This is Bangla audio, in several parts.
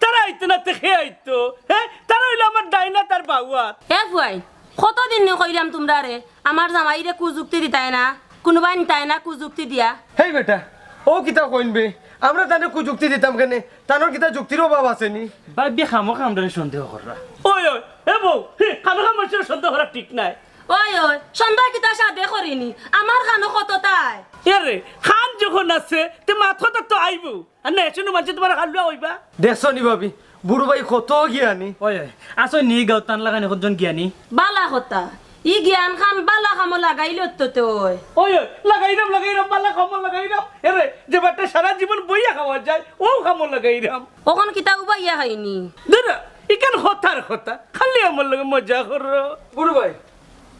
তারা আইতো না তে খেয়ে আইতো হ্যাঁ তারা হইলো আমার ডাইনা তার বাউয়াত হে ফুয়াই কতদিন কইলাম তোমরা রে আমার জামাইরে কুযুক্তি দিতাই না কোনোবাই নিতাই না কুযুক্তি দিয়া হেই বেটা ও কিতা কইনবে আমরা তানে কুযুক্তি দিতাম কেন তানোর কিতা যুক্তির অভাব আসেনি বাদ দিয়ে খামো খামদারে সন্দেহ কররা ওই ওই হে বউ খামো খামদারে সন্দেহ করা ঠিক নাই ওই ওই সন্ধ্যা কিতা সাদে করিনি আমার খানো কত তাই এরে খান যখন আছে তে মাথাটা তো আইবো আর না এসে মাঝে তোমার হালুয়া হইবা দেখছনি ভাবি বুড়ো ভাই কত জ্ঞানী ওই ওই আসো নি গাও টান লাগানি কতজন জ্ঞানী বালা কথা ই জ্ঞান খান বালা খামো লাগাইল তো তুই ওই ওই লাগাইরাম বালা খামো লাগাইরাম এরে যে বাটা সারা জীবন বইয়া খাওয়া যায় ও খামো লাগাইরাম ওখন কিতা উবাইয়া হয়নি দাদা ইকান হতার কথা খালি আমার লগে মজা করো বুড়ো ভাই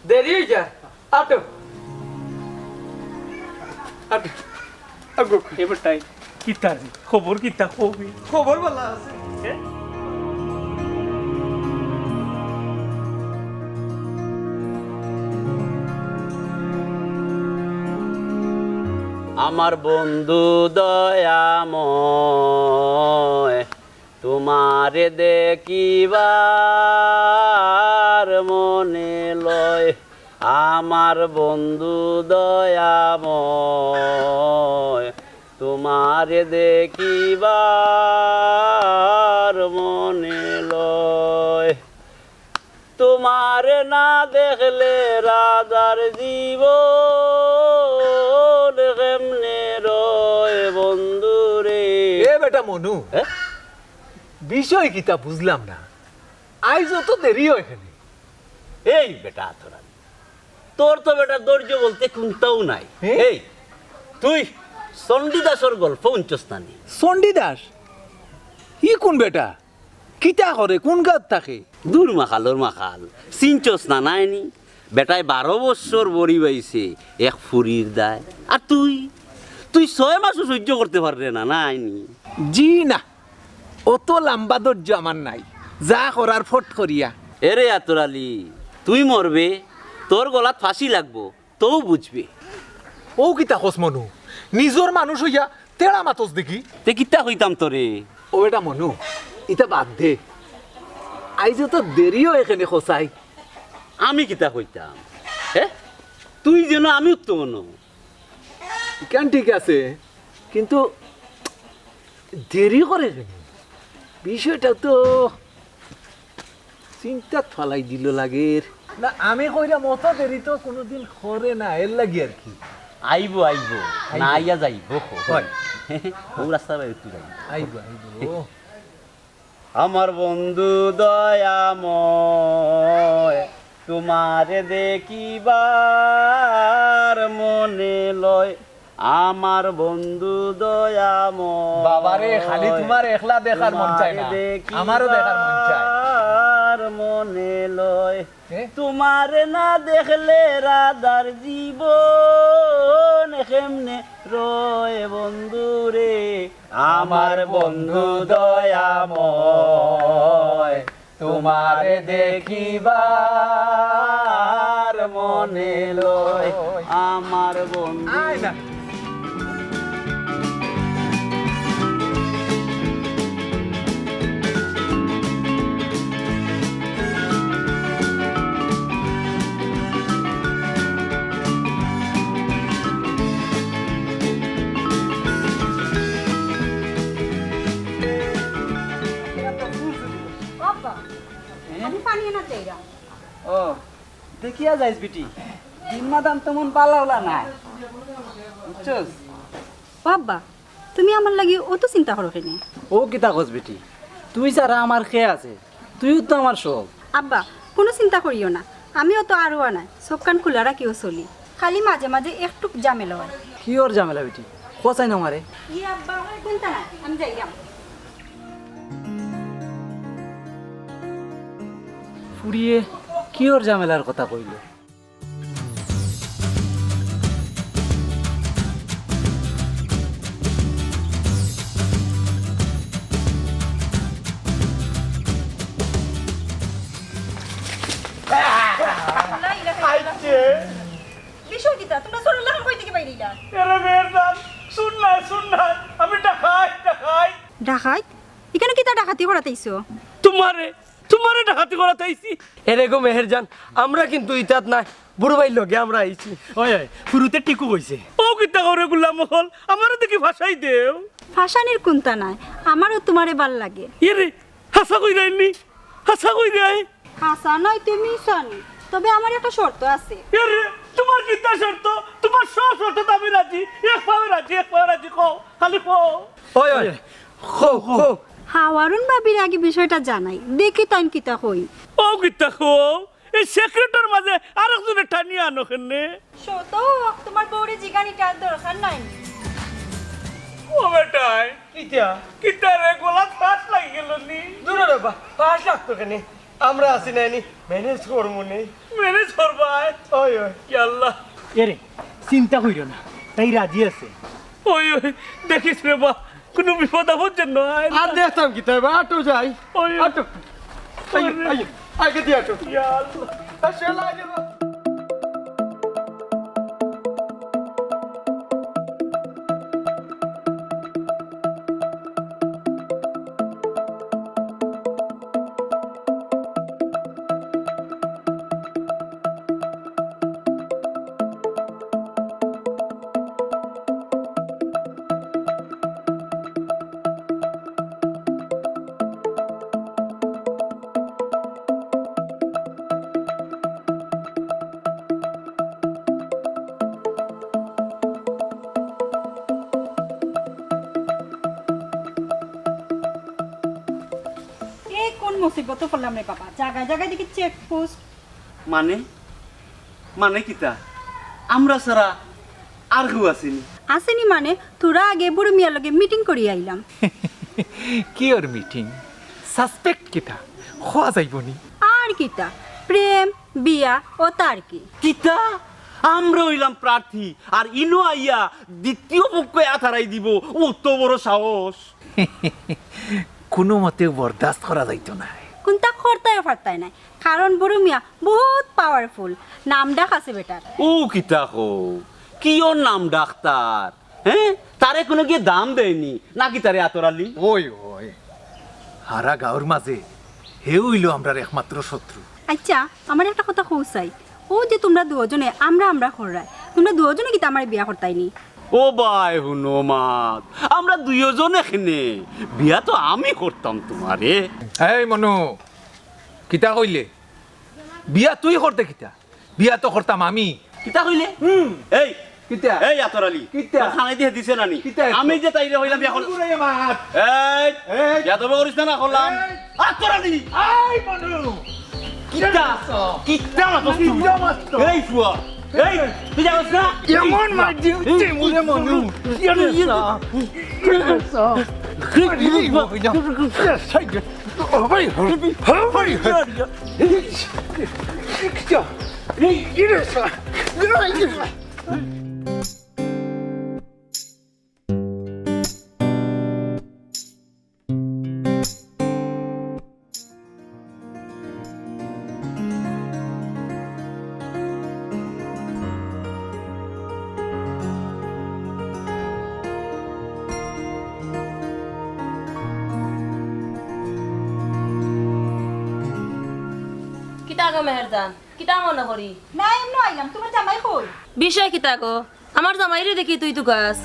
দেরি হয়ে যা আটো আটো আগো এবার তাই কিতা খবর কিতা কবি খবর ভালো আছে আমার বন্ধু দয়াময় তোমারে দেখিবার মনে লয় আমার বন্ধু দয়াময় তোমারে দেখিবার মনে লয় তোমারে না দেখলে রাজার জীবন কেমনে রয় বন্ধু রে এ বেটা মনু বিষয় কিতা বুঝলাম না আইজ তো দেরি হয় এখানে এই বেটা তোরা তোর তো বেটা ধৈর্য বলতে কোনটাও নাই এই তুই চণ্ডীদাসর গল্প উঞ্চস্থানী চণ্ডীদাস ই কোন বেটা কিতা করে কোন গাত থাকে দূর মাখালোর মাখাল চিনচস না নাইনি বেটায় 12 বছর বড়ি বাইছে এক ফুরির দায় আর তুই 6 মাসও সহ্য করতে পারবে না নাইনি জি না অত লম্বা ধৈর্য আমার নাই যা করার ফট করিয়া এরে আতরালি তুই মরবে তোর গলাত ফাঁসি লাগবো তো বুঝবে ও কিতা খোস মনু নিজর মানুষ হইয়া তেড়া মাতস দেখি তে কিতা হইতাম তোরে ও বেটা মনু ইটা বাদ দে আইজ তো দেরিও এখানে খোসাই আমি কিতা হইতাম হ্যাঁ তুই যেন আমি উত্তম ন কেন ঠিক আছে কিন্তু দেরি করে কেন বিষয়টা তো চিন্তা ফালাই দিল লাগের না আমি কইরা মতো দেরি তো কোনোদিন করে না এর লাগি আর কি আইব না আইয়া যাইব হয় ও রাস্তা বাইরে তুই যাইব আইব আমার বন্ধু দয়াময় তোমারে দেখিবার মনে লয় আমার বন্ধু দয়াময় বাবারে খালি তোমার একলা দেখার মন চায় না আমারও দেখার মন চায় মনে লয় তোমারে না দেখলে রাধার জীবন কেমনে রয় বন্ধু রে আমার বন্ধু দয়াময় তোমারে দেখিবার মনে লয় আমার বন্ধু ও দেখিয়া যাইস বিটি দিনমা দাম তেমন পালাওলা না বুঝছস বাবা তুমি আমার লাগি অত চিন্তা করো কেন ও কিতা কস বিটি তুই ছাড়া আমার খেয়ে আছে তুইও তো আমার সব আব্বা কোনো চিন্তা করিও না আমিও তো আরও নাই সব কান খোলা রাখিও চলি খালি মাঝে মাঝে একটু ঝামেলা হয় কি ওর ঝামেলা বিটি কোথায় না মারে ই আব্বা চিন্তা নাই আমি যাইলাম ফুরিয়ে কি ওর ঝামেলার কথা কইল বিষয় কিতা তোমরা সরল লাগান কই থেকে বাইরে ইলা এরে মেরদান শুন না আমি ডাকাই ডাকাইত এখানে কি তা ডাকাতি করাতেইছো? তোমারে ডাকাতি করাতে আইছি। এরে গো মেহেরজান, আমরা কিন্তু ইতাত নাই, বুড়ো ভাই লগে আমরা আইছি। ওই শুরুতে টিকু কইছে ও কিতা করে গুলাম মহল আমারে দেখি ভাষাই দেও। ফাঁসানির কোনটা নাই, আমারও তোমারে ভাল লাগে। ইরে হাসা কই রাইনি, হাসা কই রাই। হাসা নয় তুমি সানি, তবে আমার একটা শর্ত আছে। ইরে তোমার কিতা শর্ত? তোমার সব শর্ত আমি রাজি, এক পাও রাজি কও, খালি কও। ওই ওই খো খো হাওয়ারুন ভাবির আগে বিষয়টা জানাই, দেখি তাইন কিতা কই। ও কিতা কও, এই সেক্রেটার মাঝে আরেকজনে টানিয়ে আনো কেনে? শত তোমার বউরে জিগানিটার দরকার নাই। ও বেটাই কিতা কিতা রে গোলা ফাঁস লাগি গেল নি। দূর রে বা পাঁচ লাগতো কেন, আমরা আছি নাইনি, ম্যানেজ করবো নি। ম্যানেজ করবাই। ওই ওই ইয়াল্লাহ, এরে চিন্তা কইরো না, তাই রাজি আছে। ওই দেখিস রে বা কোনো বিপদ আপদ যেন হয় না। আর দেখতাম কিতা বা আটো যাই। ওই আটো আইও আইও আগে দিয়ে আটো। ইয়াল্লাহ, আসলে আগে বা মুসিবত পড়লাম রে বাবা, জায়গায় জায়গায় দেখি চেক পোস্ট। মানে কিতা আমরা সারা আর কেউ আসেনি? আসেনি মানে তোরা আগে বুড়ো মিয়ার লগে মিটিং করি আইলাম। কি ওর মিটিং? সাসপেক্ট কিতা খোয়া যাইবনি? আর কিতা প্রেম বিয়া ও তার কি। কিতা আমরা হইলাম প্রার্থী আর ইনো আইয়া দ্বিতীয় পক্ষে আথারাই দিব, অত বড় সাহস? কোনো মতে বরদাস্ত করা যাইতো না। কোনটা খরতায় ফারতায় নাই, কারণ বুড়ো মিয়া বহুত পাওয়ারফুল, নাম ডাক আছে বেটার। ও কিতা কো, কি ওর নাম ডাক্তার? হ্যাঁ, তারে কোনো গিয়ে দাম দেয়নি নাকি তারে আতরালি? ওই ওই হারা গাঁর মাঝে হে হইল আমরার একমাত্র শত্রু। আচ্ছা আমার একটা কথা কৌসাই, ও যে তোমরা দুজনে আমরা খররাই, তোমরা দুজনে কি আমার বিয়া করতাইনি? ও ভাই হুনমাত, আমরা দুইজন এখানে, বিয়া তো আমি করতাম তোমারে। এই মনু, কিতা কইলে? বিয়া তুই করতে কিতা? বিয়া তো করতাম আমি। কিতা কইলে? এই কিতা এই আতরালি কিতা? খানাই দিয়ে দিছে নানি? কিতা? আমি যে তাইরে হইলাম বিয়া করলাম। এই বিয়া তবে করিস না, না করলাম। আতরালি আই মনু কিতা কিতা মাতস তুই? এই ফুয়া, এই তুই যাস না? এমন মারজি মুরে মনু কিতা গো মেহেরজান, কিতা মনে করি? না এমন আইলাম, তোমার জামাই কই? বিষয় কিতা গো? আমার জামাইরে দেখি তুই তো গাছ।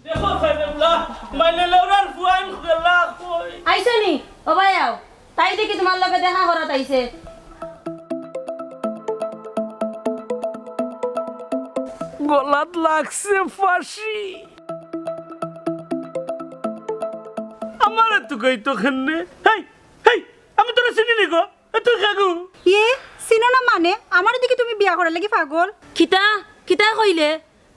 দেখো সাইদুল্লাহ মাইনে লেওরার ফুয়াইন গেলা কই। আইছে নি ও ভাই আও, তাই দেখি তোমার লগে দেখা করাত আইছে। গলাত লাগছে ফাঁসি। আমার তো কই তো খেলনে। হেই হেই, আমি তোরা চিনি নি গো, তুই কাকু। ইয়ে চিনো না মানে আমার দিকে তুমি বিয়া করার লাগি পাগল? কিতা কিতা কইলে?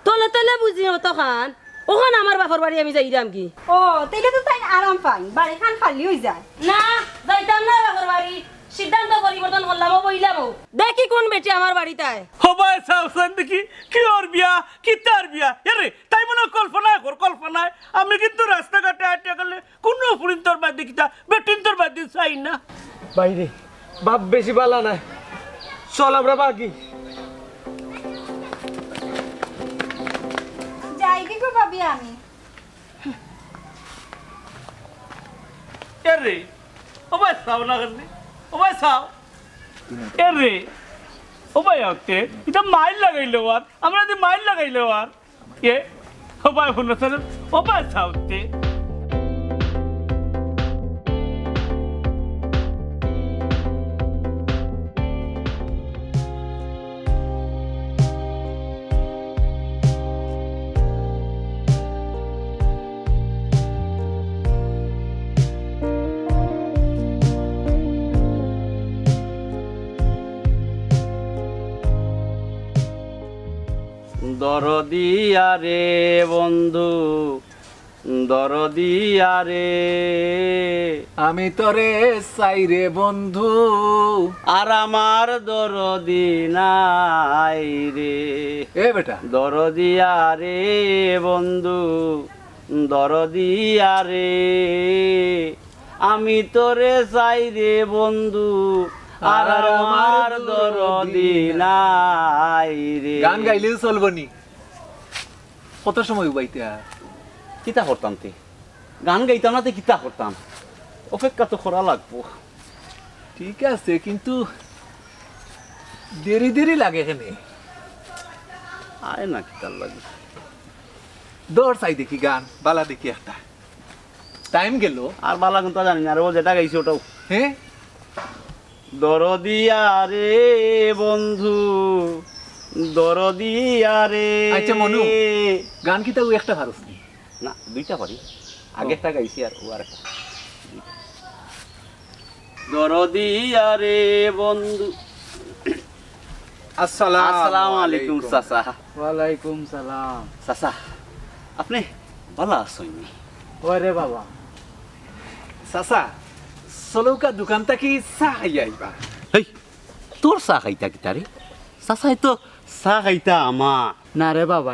তলে তলে বুঝি মতো খান, ওখান আমার বাপর বাড়ি আমি যাইরাম কি? ও তাইলে তো তাই আরাম পাই, বাড়ি খান খালি হয়ে যায়। না যাইতাম না বাপর বাড়ি, সিদ্ধান্ত পরিবর্তন করলাম ও বইলাম। দেখি কোন বেটি আমার বাড়িতে আয়। হবাই সাউসান দেখি কি ওর বিয়া কি তার বিয়া। এরে তাই মনে কল্পনায় কর, কল্পনায়। আমি কিন্তু রাস্তাঘাটে হাঁটে গেলে কোনো ফুরিন তোর বাদ দেখি তা বেটিন তোর বাদ দিয়ে চাই না। বাইরে বাপ বেশি বালা নাই, চল আমরা বাকি। আমি এরে ও ভাই চাও না কেন ও ভাই চাও এরে ও ভাই হতে এটা মাইল লাগাইলো আর আমরা যদি মাইল লাগাইলো আর এ ও ভাই শুনছেন ও ভাই চাওতে দরদিয়া রে বন্ধু দরদিয়া রে আমি তোরে চাই রে বন্ধু আর আমার দরদি নাই রে এ বেটা দরদিয়া রে বন্ধু দরদিয়া রে আমি তোরে চাই রে বন্ধু আর আমার দরদি নাই রে গান গাইলেও চলবো নি কত সময় উবাইতে আর কিতা করতাম তে গান গাইতাম না তে কিতা করতাম অপেক্ষা তো করা লাগবো ঠিক আছে কিন্তু দেরি দেরি লাগে এখানে আয় না কিতার লাগে দৌড় চাই দেখি গান বালা দেখি একটা টাইম গেল আর বালা কিন্তু জানি না আর ও যেটা গাইছে ওটাও হ্যাঁ দরদিয়া রে বন্ধু দরদিয়া রে আচ্ছা মনু গান কি তাও একটা ভারস নি না দুইটা পারি আগেরটা গাইছি আর ও আরেকটা দরদিয়া রে বন্ধু আসসালামু আলাইকুম চাচা ওয়ালাইকুম সালাম। চাচা আপনি ভালো আছেন ওরে বাবা, চাচা চলৌকা দোকানটা কি চাহ খাই আইবা হেই তোর চা খাইতা কিতা রে চাচাই তো চা খাইতা আমার না রে বাবা,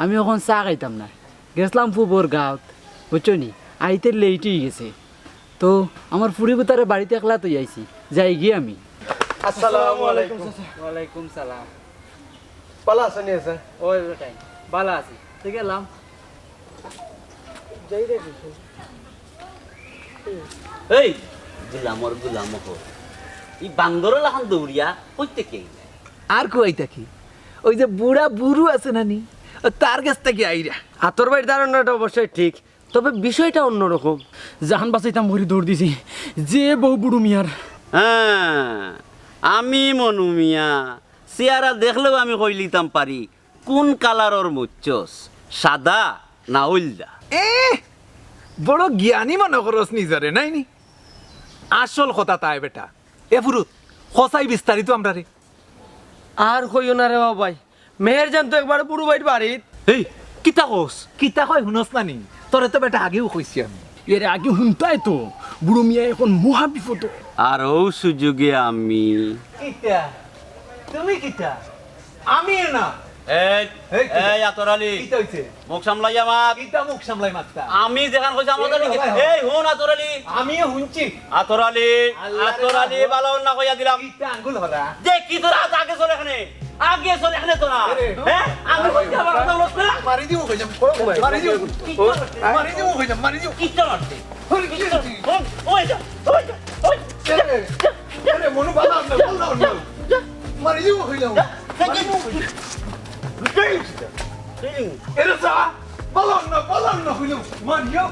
আমি এখন চা খাইতাম না, গেছিলাম ফুবর গাঁত, বুঝছো নি, আইতে লেট হয়ে গেছে, তো আমার ফুরি বুতারে বাড়িতে একলা তো আইছি, যাই গিয়ে আমি। আসসালামু আলাইকুম। ওয়ালাইকুম সালাম। ভালো আছেন আছে? ওই বেটাই ভালো আছি, ঠিক গেলাম। যাই রে এই গুলামর গুলাম এই বান্দরের লাখান দৌড়িয়া কইতে কে আর কই থাকি ওই যে বুড়া বুরু আছে নানি তার কাছ থেকে আইরা আতর বাড়ির ধারণাটা অবশ্যই ঠিক, তবে বিষয়টা অন্যরকম। জাহান বাঁচাইতাম ভরি দৌড় দিছি, যে বউ বুড়ু মিয়ার। হ্যাঁ আমি মনু মিয়া চেয়ারা দেখলেও আমি কই লিতাম পারি কোন কালারর মুচ্চস, সাদা না উলদা। এ বড় জ্ঞানী মনে করস নিজরে নাই নি, আসল কথা তাই বেটা। এ ফুরুত সচাই বিস্তারিত আমরা রে আর কইও না রে বাবাই, মেহের জান তো একবার বুড়ো বাড়ির বাড়িত। এই কিতা কস কিতা কয় শুনস নানি, তোরে তো বেটা আগেও কইছি আমি। এর আগে শুনতাই তো বুড়ো মিয়া এখন মহা বিপদ। আর ও সুযোগে আমি কিতা তুমি কিতা আমি না এই এই কি? এই আতরালি কিতা হইছে মুখ সামলাইয়া মাত, কিতা মুখ সামলাই মাত্তা আমি যেখান কইছি আমার তো এই বাবা। এই হুন আতরালি আমিও শুনছি আতরালি আল্লাহরে আতরালি বাবা। বালাও না কইয়া দিলাম কিতা আঙ্গুল হলা যে কি তোরা আগে চলে এখানে, আগে চলে এখানে তোরা। আরে। হ্যাঁ আমি কইছি আমার কথা বলছ না, মারি দিও কই যাম মারি দিও মারি দিও কই যাম মারি দিও কি চলতে ওই যা ওই যা ওই আরে মনু বালা না বল দাও না মারি দিও কই যাম এরে সা বলন না কই যাম মারিও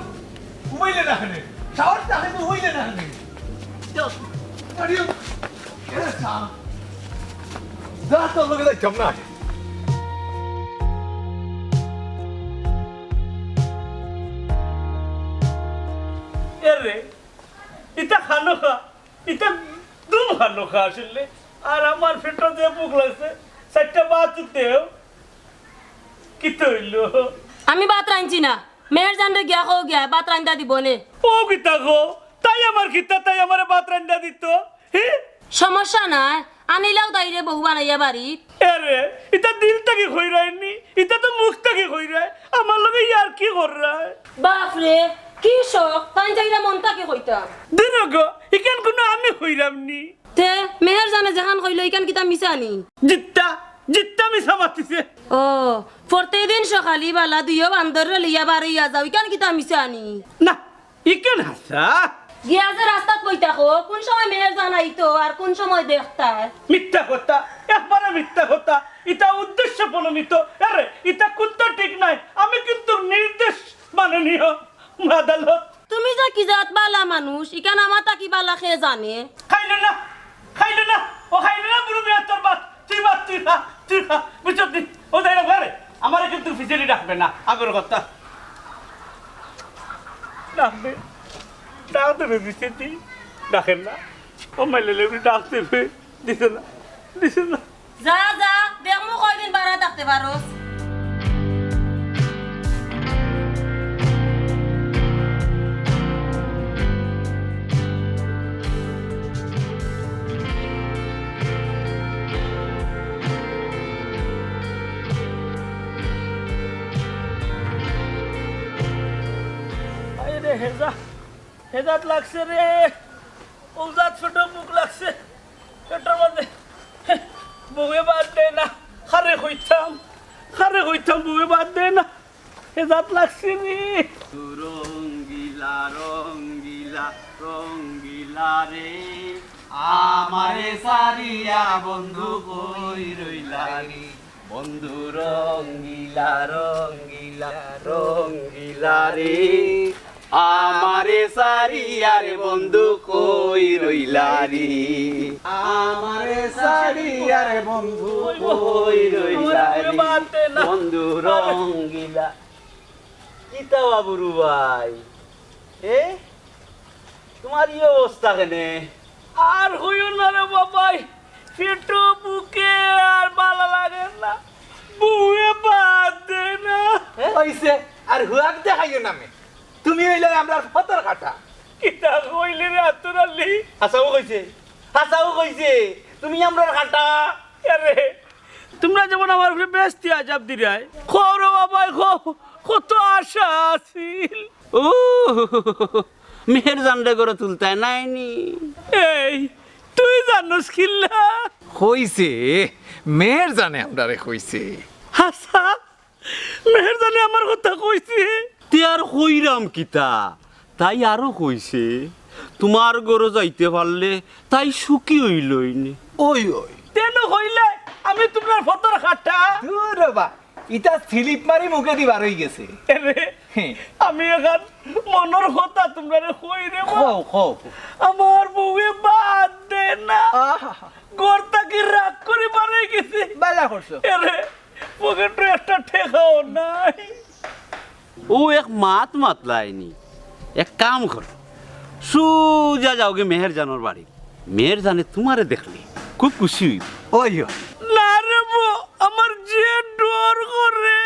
ঘুমাইলে না খানে শাওয়ার তাকে তো হইলে না খানে মারিও এরে সা যা তো লগে যাইতাম না এরে ইটা খানো খা, ইটা দুম খানো খা আসলে। আর আমার পেটটা যে বুক লাগছে, চারটা বাত দেও কি তৈল। আমি ভাত রাঁধছি না, মেয়ের জানরে গিয়া কো গিয়া ভাত রান্ধা দিব নে। ও কিতা গো, তাই আমার কিতা, তাই আমার বাত রান্না দিত। হে সমস্যা নাই, আনিলাও তাইরে বহু বানাইয়া বাড়ি। এরে ইটা দিল থেকে কই রায়নি, ইটা তো মুখ থেকে কই রায়, আমার লগে ইয়ার কি কর রায়। বাপরে কি শখ, তাই যাইরা মনটাকে কইতাম। দিন গো ইকান কোনো আমি কইরামনি। তে মেহের জানে জাহান কইলো ইকান কিতা মিছানি। জিত্তা জিত্তা মিছা মাত মাতিছে ও প্রত্যেকদিন সকালে বেলা দুইও বান্দর লিয়া বাড়িয়া যাও কেন কিতা মিছে আনি না ইকেন হাসা গিয়া যে রাস্তাত বই থাকো কোন সময় মেয়ের জানাই তো আর কোন সময় দেখতা মিথ্যা কথা একবারে মিথ্যা কথা এটা উদ্দেশ্য প্রণোদিত আরে এটা কিন্তু ঠিক নাই আমি কিন্তু নির্দেশ মাননীয় আদালত তুমি যে কি জাত বালা মানুষ ইকান আমার তাকি বালা খেয়ে জানে খাইলে না ও খাইলে না বুড়ো মেয়ে তোর বাদ তুই খা বুঝছ নি ও যাই না ঘরে আমারে কিন্তু ফিজিলি রাখবে না আগের কথা ডাকবে ডাক দেবে বিচেতি ডাকেন না ও মাইলে ডাক দেবে দিছে না যা যা দেখমু কয়দিন বাড়া থাকতে পারোস রে হেজাত লাগছে রে ওজাত ছোট মুখ লাগছে পেটের মধ্যে বুকে বাদ দে না খারে হইতাম বুকে বাদ দে না হেজাত লাগছে রে রঙ্গিলা রঙ্গিলা রঙ্গিলা রে আমারে সারিয়া বন্ধু কই রইলা রে বন্ধু রঙ্গিলা রঙ্গিলা রঙ্গিলা রে আমারে সারিয়ার বন্ধু কই রইলা রে আমারে সারিয়ার বন্ধু কই রইলা রে বন্ধু রঙ্গিলা কিতা বাবুরু ভাই এ তোমার এই অবস্থা কেনে আর হইও না রে বাবাই পেটো বুকে আর ভালো লাগে না বুয়ে বাদ দে না হইছে আর হুয়াক দেখাইও নামে তুমি হইলে আমরা ফতর কাটা কিতা কইলে রে আতুরালি হাসাও কইছে তুমি আমরা কাটা আরে তোমরা যেমন আমার উপরে বেস্তি আজাব দিরাই খরো বাবাই কত আশা আছিল ও মেহের জানডে করে তুলতায় নাইনি এই তুই জানোস কিল্লা হইছে মেয়ের জানে আমরা রে হইছে হাসা মেহের জানে আমার কথা কইছে তে আর কইরাম কিতা তাই আরো কইছে তোমার গরো যাইতে পারলে তাই সুখী হইলইনি ওই তেন হইলে আমি তোমার ফতর খাটা দূর বা ইটা স্লিপ মারি মুখে দিবার হই গেছে রে আমি এখন মনের কথা তোমরা কই রে খাও আমার বউয়ে বাদ দে না গর্তাকে রাগ করে মারে গেছে বালা করছো রে পকেটে একটা ঠেকাও নাই ও এক মাতলাইনি এক কাম কর সুজা যাওগে মেহের জানোর বাড়ি মেহের জানে তোমারে দেখলে খুব খুশি হইব ওই না রে বউ আমার যে ডর করে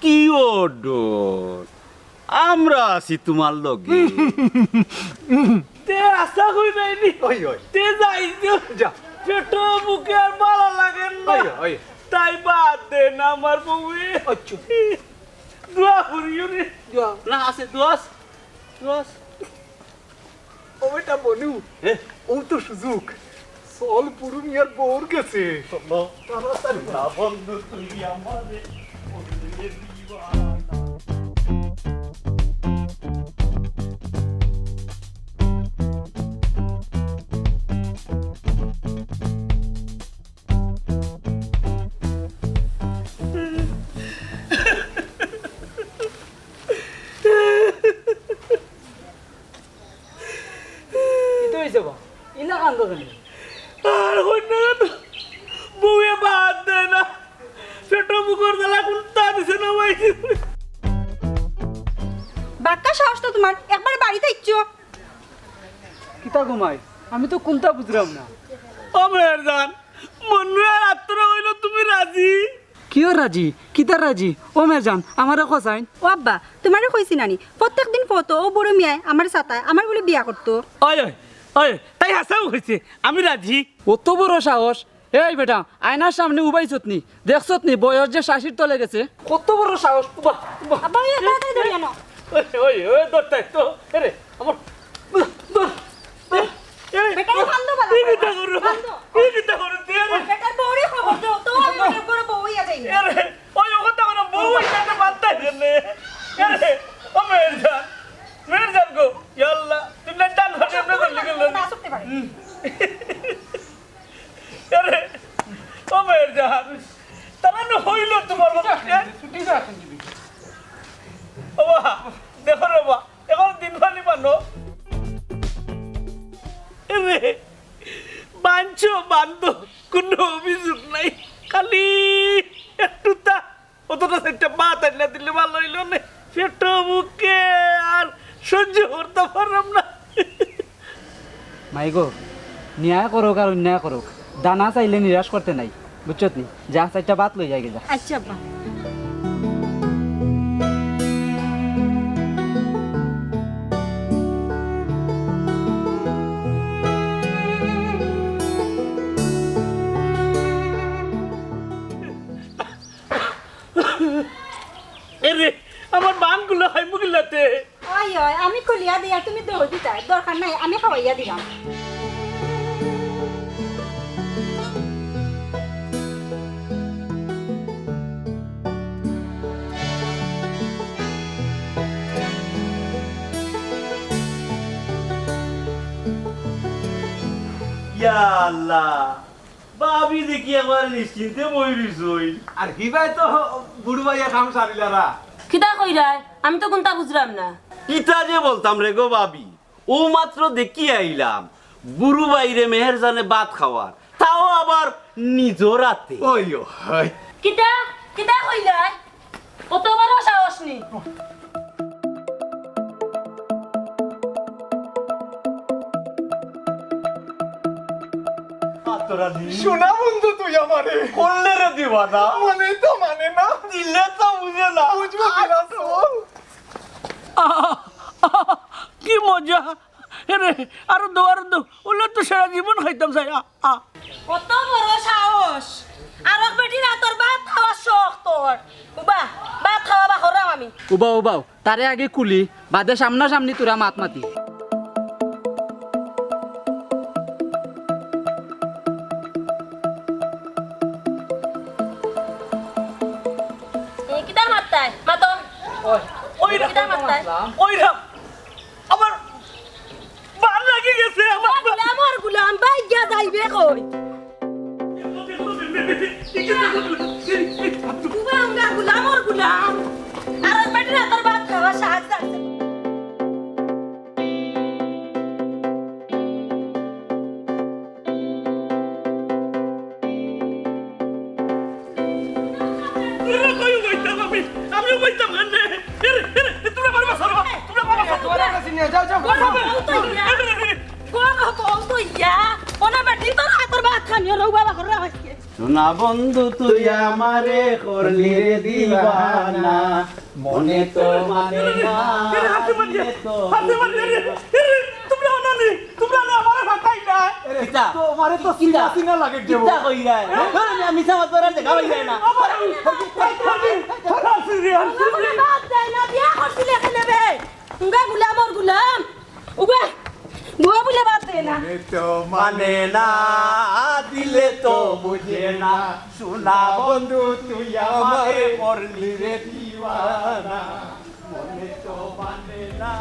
কি ও ডর আমরা আছি তোমার লগে তে আশা কই নাইনি ওই তে যাই যা পেটো বুকে আর ভালো লাগে না ওই তাই বাদ দে না আমার বউয়ে আচ্ছা দোয়া করিও রে না আছে দোয়াস ও বেটা বনু ও তো সুযোগ সল পুরু মিয়ার বোর গেছে তাড়াতাড়ি না বন্ধু তুই আমারে ইলা কান্দ কেন আর হই না বউয়ে বাদ দে না পেটো বুকর দলা কুন্তা দিছে না ভাই বাক্কা সাহস তো তোমার একবার বাড়িতে ইচ্ছো কিতা ঘুমাই আমি তো কোনটা বুঝলাম না ও মেয়ের জান মনে আর আত্মর হইল তুমি রাজি কিয় রাজি কিতা রাজি ও মেজান আমারে কসাইন ও আব্বা তোমারে কইছি নানি প্রত্যেকদিন ফটো ও বড় মিয়ায় আমার সাতায় আমার বলে বিয়া করতো ওই তাই হাসাও হয়েছে আমি রাজি অত বড় সাহস এই বেটা আয়নার সামনে উবাইছত নি দেখছত নি বয়স যে 60 তলে গেছে কত বড় সাহস আব্বা ওই তাড়াতাড়ি ধরে আনো ওই দরটাই তো আরে আমার বেটারে ফান্দো বালা কি কিতা করো তুই বেটার বউরে খবর দাও তো আমি বড় বড় বউ হইয়া যাই আরে পারবো না ওবা দেখো রে বা এখন দিন ভালি মানো রে বাঞ্চো বান্ধ কোনো অভিযোগ নাই খালি একটু তা অতটা একটা মাথা না দিলে ভালো হইলো না সেটা বুকে আর সহ্য করতে পারলাম না মাইগো ন্যায় করুক আর অন্যায় করুক দানা চাইলে নিরাশ করতে নাই বুঝছত নি যা চাইটা বাত লই যাই যা আচ্ছা আব্বা এরে আমার বানগুলো হয় মুগিলাতে ওই ওই আমি খুলিয়া দিয়া তুমি দৌড় দিতা দরকার নাই আমি খাওয়াইয়া দিলাম ইয়া আল্লাহ ভাবি দেখি একবার নিশ্চিন্তে বইরিস হই আর কি ভাই তো বুড়ু ভাইয়া কাম সারিলারা কিতা কইরাই আমি তো কোনটা বুঝলাম না কিতা যে বলতাম রে গো ভাবি ও মাত্র দেখি আইলাম বুড়ু বাইরে মেহেরজানে ভাত খাওয়ার তাও আবার নিজ রাতে ওইও হাই কিতা কিতা কইরাই কত বড় সাহস নি শোনা বন্ধু তুই আমারে করলে রে দিবানা মানে তো মানে না দিলে তো বুঝে না বুঝবো কিনা তো কি মজা এরে আরো দো ওগুলো তো সারা জীবন খাইতাম চাই কত বড় সাহস আর এক বেটি না তোর ভাত খাওয়ার শখ তোর উবা ভাত খাওয়া বা করাম আমি উবাও উবাও তারে আগে কুলি বাদে সামনাসামনি তোরা মাত মাতি কিতা মারতাই মাতো ওই কিতা মারতাই ওই আমার ভাল লাগে গেছে আমার গুলাম ভাই গিয়া যাইবে কই উবা আমরা গুলাম আর এক বেটি না তোর ভাত খাওয়া শাক যাচ্ছে আমিও বইতাম কেন তোমরা পারবা সরবা তোমরা পারবা তোরা কাছে নিয়ে যাও যাও সোনা বন্ধু তুই আমারে করলি রে দিবানা মনে তো মানে না তোমরা অনানি তোমরা না আমার ভাতাই না কিতা তোমারে তো সিনা সিনা লাগে দেব কিতা কইরা আমি সামা তোরা দেখা হই না তো মানে না দিলে তো বুঝে না সোনা বন্ধু তুই আমারে করলি রে দিবানা মনে তো মানে না